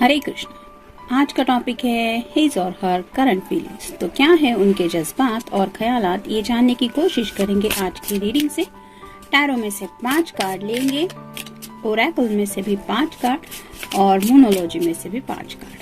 हरे कृष्ण। आज का टॉपिक है हिज और हर करंट फीलिंग्स। तो क्या है उनके जज्बात और ख्यालात, ये जानने की कोशिश करेंगे आज की रीडिंग से। टैरो में से 5 कार्ड लेंगे, ओरेकल में से भी 5 कार्ड और मोनोलॉजी में से भी 5 कार्ड।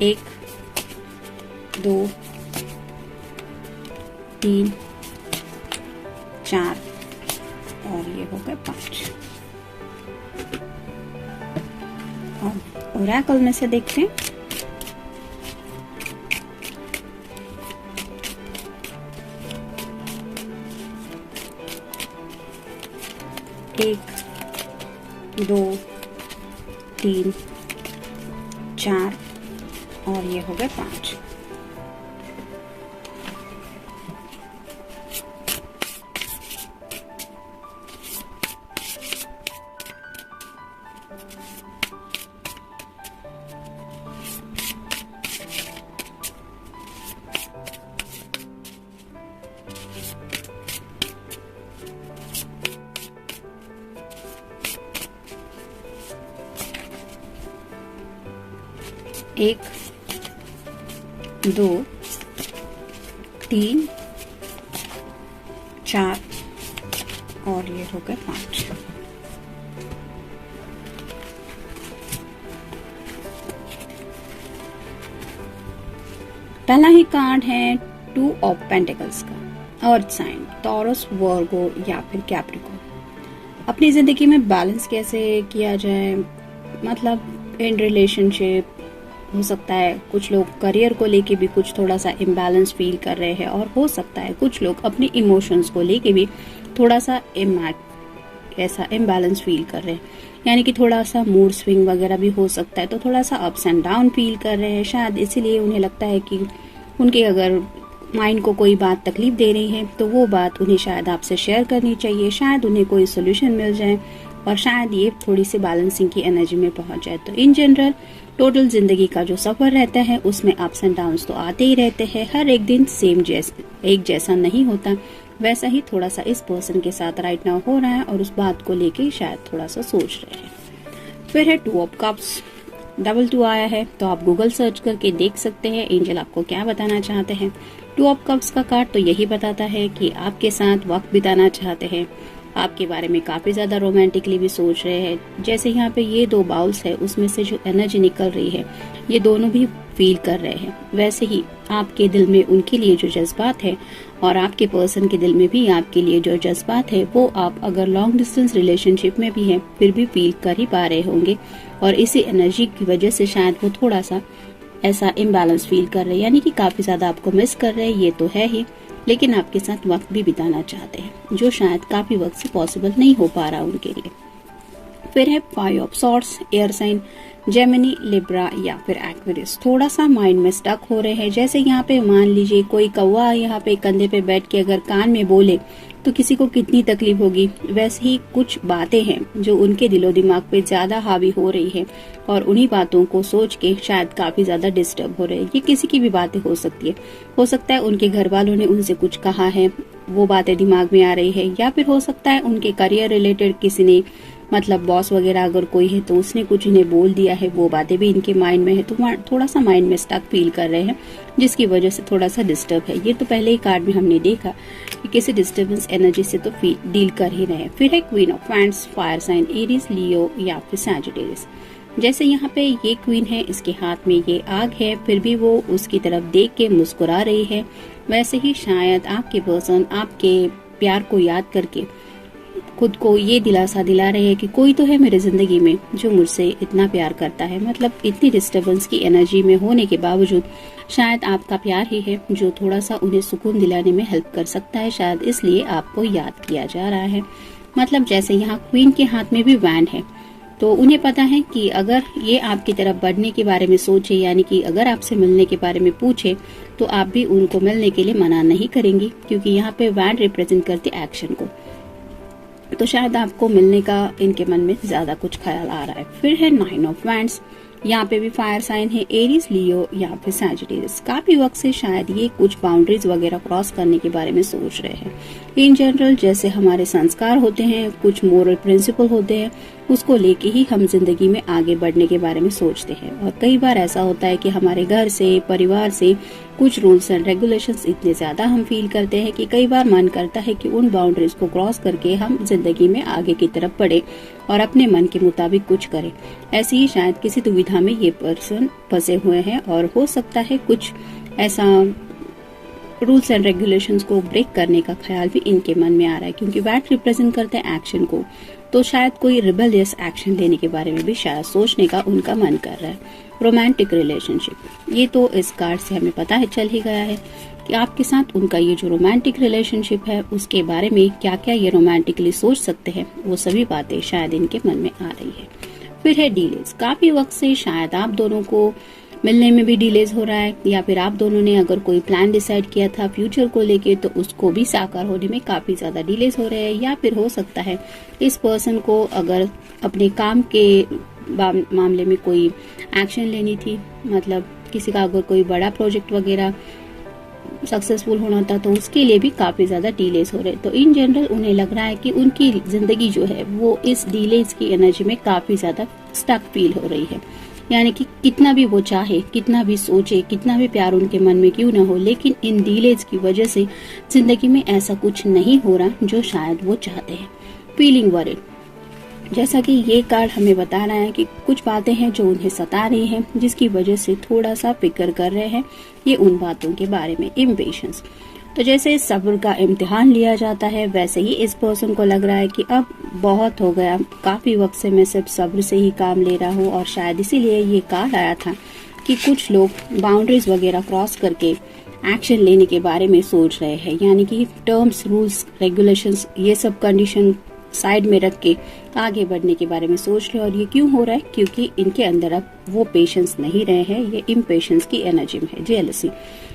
एक, 2, 3, 4 और ये हो गए 5। और ओरेकल में से देखते हैं। एक, 2, 3, 4 और ये हो गए 5। एक, 2, 3, 4 और ये हो गए 5। पहला ही कार्ड है 2 ऑफ पेंटिकल्स का। अर्थ साइन, टॉरस, वर्गो या फिर कैप्रिकॉर्न। अपनी जिंदगी में बैलेंस कैसे किया जाए, मतलब इन रिलेशनशिप हो सकता है कुछ लोग करियर को लेके भी कुछ थोड़ा सा इम्बैलेंस फील कर रहे हैं, और हो सकता है कुछ लोग अपने इमोशंस को लेके भी थोड़ा सा ऐसा इम्बैलेंस फील कर रहे हैं, यानी कि थोड़ा सा मूड स्विंग वगैरह भी हो सकता है। तो थोड़ा सा अप्स एंड डाउन फील कर रहे हैं, शायद इसीलिए उन्हें लगता है कि उनके अगर माइंड को कोई बात तकलीफ दे रही है तो वो बात उन्हें शायद आपसे शेयर करनी चाहिए, शायद उन्हें कोई सोल्यूशन मिल जाए और शायद ये थोड़ी सी बैलेंसिंग की एनर्जी में पहुंच जाए। तो इन जनरल टोटल जिंदगी का जो सफर रहता है उसमें अप्स एंड डाउन्स तो आते ही रहते हैं। हर एक दिन एक जैसा नहीं होता, वैसा ही थोड़ा सा इस पर्सन के साथ राइट नाउ हो रहा है और उस बात को लेके शायद थोड़ा सा सोच रहे हैं। फिर है 2 ऑफ कप्स, डबल 2 आया है, तो आप गूगल सर्च करके देख सकते हैं एंजल आपको क्या बताना चाहते हैं। 2 ऑफ कप्स का कार्ड तो यही बताता है कि आपके साथ वक्त बिताना चाहते हैं, आपके बारे में काफी ज्यादा रोमांटिकली भी सोच रहे हैं। जैसे यहाँ पे ये 2 बाउल्स है, उसमें से जो एनर्जी निकल रही है ये दोनों भी फील कर रहे हैं। वैसे ही आपके दिल में उनके लिए जो जज्बात है और आपके पर्सन के दिल में भी आपके लिए जो जज्बात है वो आप अगर लॉन्ग डिस्टेंस रिलेशनशिप में भी हैं फिर भी फील कर ही पा रहे होंगे, और इसी एनर्जी की वजह से शायद वो थोड़ा सा ऐसा इम्बैलेंस फील कर रहे हैं, यानी कि काफी ज्यादा आपको मिस कर रहे हैं, ये तो है ही, लेकिन आपके साथ वक्त भी बिताना चाहते हैं जो शायद काफी वक्त से पॉसिबल नहीं हो पा रहा उनके लिए। फिर है 5 of swords, air sign, Gemini, Libra या फिर एक्वेरियस। थोड़ा सा माइंड में स्टक हो रहे हैं। जैसे यहाँ पे मान लीजिए कोई कौवा यहाँ पे कंधे पे बैठ के अगर कान में बोले तो किसी को कितनी तकलीफ होगी, वैसे ही कुछ बातें हैं जो उनके दिलो दिमाग पे ज्यादा हावी हो रही है और उन्हीं बातों को सोच के शायद काफी ज्यादा डिस्टर्ब हो रहे हैं। ये किसी की भी बातें हो सकती है, हो सकता है उनके घर वालों ने उनसे कुछ कहा है, वो बातें दिमाग में आ रही है, या फिर हो सकता है उनके करियर रिलेटेड किसी ने, मतलब बॉस वगैरह अगर कोई है तो उसने कुछ इन्हें बोल दिया है, वो बातें भी इनके माइंड में है, तो थोड़ा सा माइंड में स्टक फील कर रहे हैं जिसकी वजह से थोड़ा सा डिस्टर्ब है। ये तो पहले ही कार्ड में हमने देखा कि किसी डिस्टर्बेंस एनर्जी से तो डील कर ही रहे हैं। फिर है queen of wands, fire sign, Aries, Leo या फिर सैजिटेरियस। जैसे यहाँ पे ये क्वीन है, इसके हाथ में ये आग है, फिर भी वो उसकी तरफ देख के मुस्कुरा रही है। वैसे ही शायद आपके पर्सन आपके प्यार को याद करके खुद को ये दिलासा दिला रहे हैं कि कोई तो है मेरे जिंदगी में जो मुझसे इतना प्यार करता है। मतलब इतनी डिस्टर्बेंस की एनर्जी में होने के बावजूद शायद आपका प्यार ही है जो थोड़ा सा उन्हें सुकून दिलाने में हेल्प कर सकता है, शायद इसलिए आपको याद किया जा रहा है। मतलब जैसे यहाँ क्वीन के हाथ में भी वैंड है, तो उन्हें पता है कि अगर ये आपकी तरफ बढ़ने के बारे में सोचे, यानी कि अगर आपसे मिलने के बारे में पूछे, तो आप भी उनको मिलने के लिए मना नहीं करेंगी, क्योंकि यहाँ पे वैंड रिप्रेजेंट करती एक्शन को। तो शायद आपको मिलने का इनके मन में ज्यादा कुछ ख्याल आ रहा है। फिर है 9 ऑफ वैंड्स, यहाँ पे भी फायर साइन है, एरीज, लियो या फिर सैजिटेरियस। काफी वक्त से शायद ये कुछ बाउंड्रीज वगैरह क्रॉस करने के बारे में सोच रहे हैं। इन जनरल जैसे हमारे संस्कार होते हैं, कुछ मोरल प्रिंसिपल होते हैं, उसको लेके ही हम जिंदगी में आगे बढ़ने के बारे में सोचते हैं। और कई बार ऐसा होता है कि हमारे घर से, परिवार से कुछ रूल्स एंड रेगुलेशंस इतने ज्यादा हम फील करते हैं कि कई बार मन करता है कि उन बाउंड्रीज को क्रॉस करके हम जिंदगी में आगे की तरफ बढ़े और अपने मन के मुताबिक कुछ करें। ऐसे ही शायद किसी दुविधा में ये पर्सन फंसे हुए हैं और हो सकता है कुछ ऐसा रूल्स एंड रेगुलेशंस को ब्रेक करने का ख्याल भी इनके मन में आ रहा है, क्योंकि वैट रिप्रेजेंट करते हैं एक्शन को। तो शायद कोई रिबेलियस एक्शन लेने के बारे में भी शायद सोचने का उनका मन कर रहा है। रोमांटिक रिलेशनशिप, ये तो इस कार्ड से हमें पता है चल ही गया है कि आपके साथ उनका ये जो रोमांटिक रिलेशनशिप है उसके बारे में क्या क्या ये रोमांटिकली सोच सकते हैं, वो सभी बातें शायद इनके मन में आ रही है। फिर है डिलेज, काफी वक्त से शायद आप दोनों को मिलने में भी डिलेज हो रहा है, या फिर आप दोनों ने अगर कोई प्लान डिसाइड किया था फ्यूचर को लेके तो उसको भी साकार होने में काफी ज्यादा डिलेज हो रहे हैं। या फिर हो सकता है इस पर्सन को अगर अपने काम के मामले में कोई एक्शन लेनी थी, मतलब किसी का अगर कोई बड़ा प्रोजेक्ट वगैरह सक्सेसफुल होना था तो उसके लिए भी काफी ज्यादा डिलेज हो रहे हैं। तो इन जनरल उन्हें लग रहा है कि उनकी जिंदगी जो है वो इस डिलेज की एनर्जी में काफी ज्यादा स्टक फील हो रही है। यानी कि कितना भी वो चाहे, कितना भी सोचे, कितना भी प्यार उनके मन में क्यों ना हो, लेकिन इन डिलेज की वजह से जिंदगी में ऐसा कुछ नहीं हो रहा जो शायद वो चाहते हैं। फीलिंग वरीड, जैसा कि ये कार्ड हमें बता रहा है कि कुछ बातें हैं जो उन्हें सता रही हैं, जिसकी वजह से थोड़ा सा फिक्र कर रहे हैं ये उन बातों के बारे में। इम्पेशंस, तो जैसे सब्र का इम्तिहान लिया जाता है वैसे ही इस पर्सन को लग रहा है कि अब बहुत हो गया, काफी वक्त से मैं सिर्फ सब्र से ही काम ले रहा हूँ। और शायद इसीलिए ये कार्ड आया था कि कुछ लोग बाउंड्रीज वगैरह क्रॉस करके एक्शन लेने के बारे में सोच रहे हैं। यानी कि टर्म्स, रूल्स, रेगुलेशंस, ये सब कंडीशन साइड में रख के आगे बढ़ने के बारे में सोच रहे हैं। और ये क्यों हो रहा है, क्योंकि इनके अंदर अब वो पेशेंस नहीं रहे हैं, ये इम्पेशेंस की एनर्जी में है। जेलसी,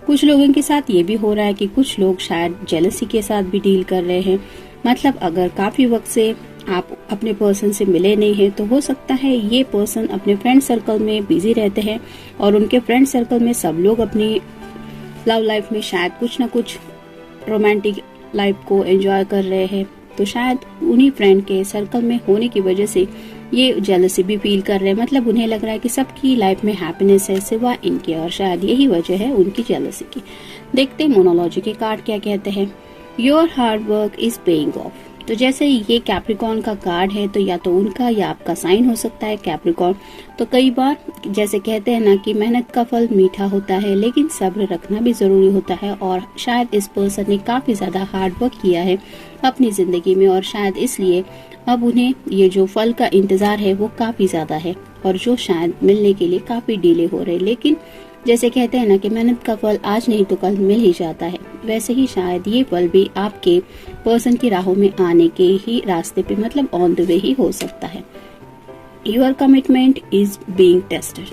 कुछ लोगों के साथ ये भी हो रहा है कि कुछ लोग शायद जेलसी के साथ भी डील कर रहे हैं। मतलब अगर काफी वक्त से आप अपने पर्सन से मिले नहीं हैं तो हो सकता है ये पर्सन अपने फ्रेंड सर्कल में बिजी रहते हैं और उनके फ्रेंड सर्कल में सब लोग अपनी लव लाइफ में शायद कुछ ना कुछ रोमांटिक लाइफ को एंजॉय कर रहे हैं। तो शायद उन्हीं फ्रेंड के सर्कल में होने की वजह से ये जेलसी भी फील कर रहे हैं। मतलब उन्हें लग रहा है कि सबकी लाइफ में हैप्पीनेस है सिवा इनके, और शायद यही वजह है उनकी जेलसी की। देखते हैं मोनोलॉजी के कार्ड क्या कहते हैं। Your hard work is paying off, तो जैसे ये कैप्रिकॉर्न का कार्ड है तो या तो उनका या आपका साइन हो सकता है कैप्रिकॉर्न। तो कई बार जैसे कहते हैं ना कि मेहनत का फल मीठा होता है, लेकिन सब्र रखना भी जरूरी होता है। और शायद इस पर्सन ने काफी ज्यादा हार्ड वर्क किया है अपनी जिंदगी में, और शायद इसलिए अब उन्हें ये जो फल का इंतजार है वो काफी ज्यादा है, और जो शायद मिलने के लिए काफी डिले हो रहे। लेकिन जैसे कहते हैं ना कि मेहनत का फल आज नहीं तो कल मिल ही जाता है, वैसे ही शायद ये फल भी आपके पर्सन की राहों में आने के ही रास्ते पे, मतलब ऑन द वे ही हो सकता है। Your commitment is being tested,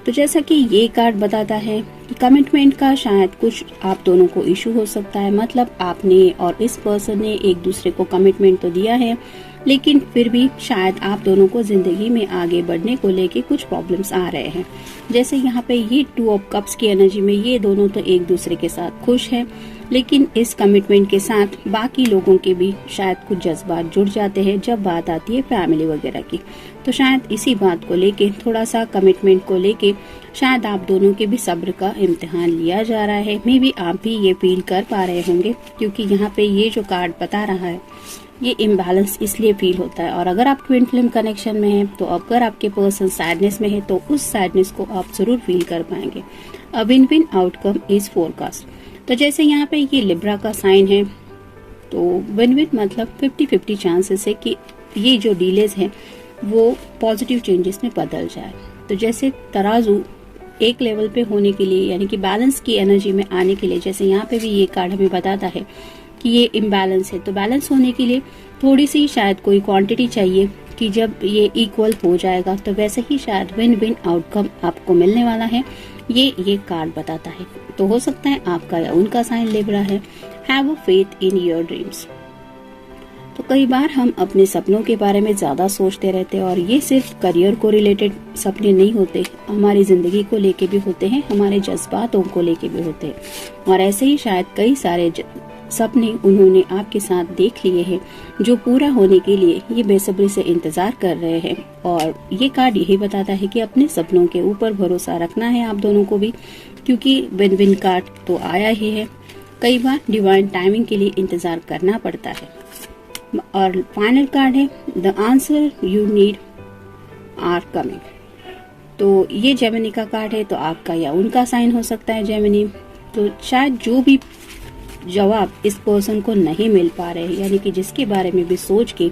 तो जैसा कि ये कार्ड बताता है कि कमिटमेंट का शायद कुछ आप दोनों को इशू हो सकता है। मतलब आपने और इस पर्सन ने एक दूसरे को कमिटमेंट तो दिया है, लेकिन फिर भी शायद आप दोनों को जिंदगी में आगे बढ़ने को लेके कुछ प्रॉब्लम्स आ रहे हैं। जैसे यहाँ पे ये 2 ऑफ कप्स की एनर्जी में ये दोनों तो एक दूसरे के साथ खुश हैं, लेकिन इस कमिटमेंट के साथ बाकी लोगों के भी शायद कुछ जज्बात जुड़ जाते हैं जब बात आती है फैमिली वगैरह की। तो शायद इसी बात को लेके, थोड़ा सा कमिटमेंट को लेके शायद आप दोनों के भी सब्र का इम्तिहान लिया जा रहा है। मे बी आप भी ये फील कर पा रहे होंगे, क्योंकि यहाँ पे ये जो कार्ड बता रहा है ये इम्बैलेंस इसलिए फील होता है। और अगर आप ट्विन फ्लेम कनेक्शन में हैं, तो अगर आपके पर्सन सैडनेस में है तो उस सैडनेस को आप जरूर फील कर पाएंगे। A win win outcome is forecast, तो जैसे यहाँ पे ये लिब्रा का साइन है, तो विन विन मतलब 50-50 चांसेस है कि ये जो डिलेज है वो पॉजिटिव चेंजेस में बदल जाए। तो जैसे तराजू एक लेवल पे होने के लिए, यानी कि बैलेंस की एनर्जी में आने के लिए, जैसे यहाँ पे भी ये कार्ड हमें बताता है कि ये इम्बैलेंस है, तो बैलेंस होने के लिए थोड़ी सी शायद कोई क्वांटिटी चाहिए कि जब ये इक्वल हो जाएगा तो वैसे ही शायद विन विन आउटकम आपको मिलने वाला है, ये कार्ड बताता है। तो हो सकता है आपका या उनका साइन लिब्रा है। Have a faith in your dreams, तो कई बार हम अपने सपनों के बारे में ज्यादा सोचते रहते हैं और ये सिर्फ करियर को रिलेटेड सपने नहीं होते, हमारी जिंदगी को लेके भी होते हैं, हमारे जज्बातों को लेके भी होते हैं। और ऐसे ही शायद कई सारे सपने उन्होंने आपके साथ देख लिए हैं जो पूरा होने के लिए ये बेसब्री से इंतजार कर रहे हैं। और ये कार्ड यही बताता है कि अपने सपनों के ऊपर भरोसा रखना है आप दोनों को भी, क्योंकि विन विन कार्ड तो आया ही है। कई बार डिवाइन टाइमिंग के लिए इंतजार करना पड़ता है। और फाइनल कार्ड है the answer you need are coming. तो ये जेमिनी का कार्ड है, तो आपका या उनका साइन हो सकता है जेमिनी। तो शायद जो भी जवाब इस पर्सन को नहीं मिल पा रहे, यानी कि जिसके बारे में भी सोच के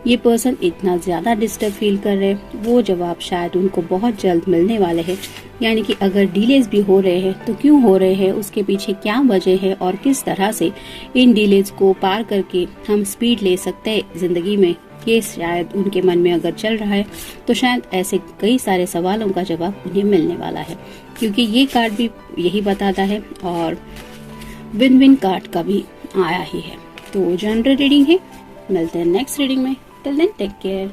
ये पर्सन इतना ज्यादा डिस्टर्ब फील कर रहे हैं, वो जवाब शायद उनको बहुत जल्द मिलने वाले हैं। यानी कि अगर डिलेज भी हो रहे हैं तो क्यों हो रहे हैं, उसके पीछे क्या वजह है और किस तरह से इन डिलेज को पार करके हम स्पीड ले सकते हैं जिंदगी में, ये शायद उनके मन में अगर चल रहा है तो शायद ऐसे कई सारे सवालों का जवाब उन्हें मिलने वाला है, क्योंकि ये कार्ड भी यही बताता है और विन विन कार्ड का भी आया ही है। तो जनरल रीडिंग है, मिलते हैं नेक्स्ट रीडिंग में। Till then take care.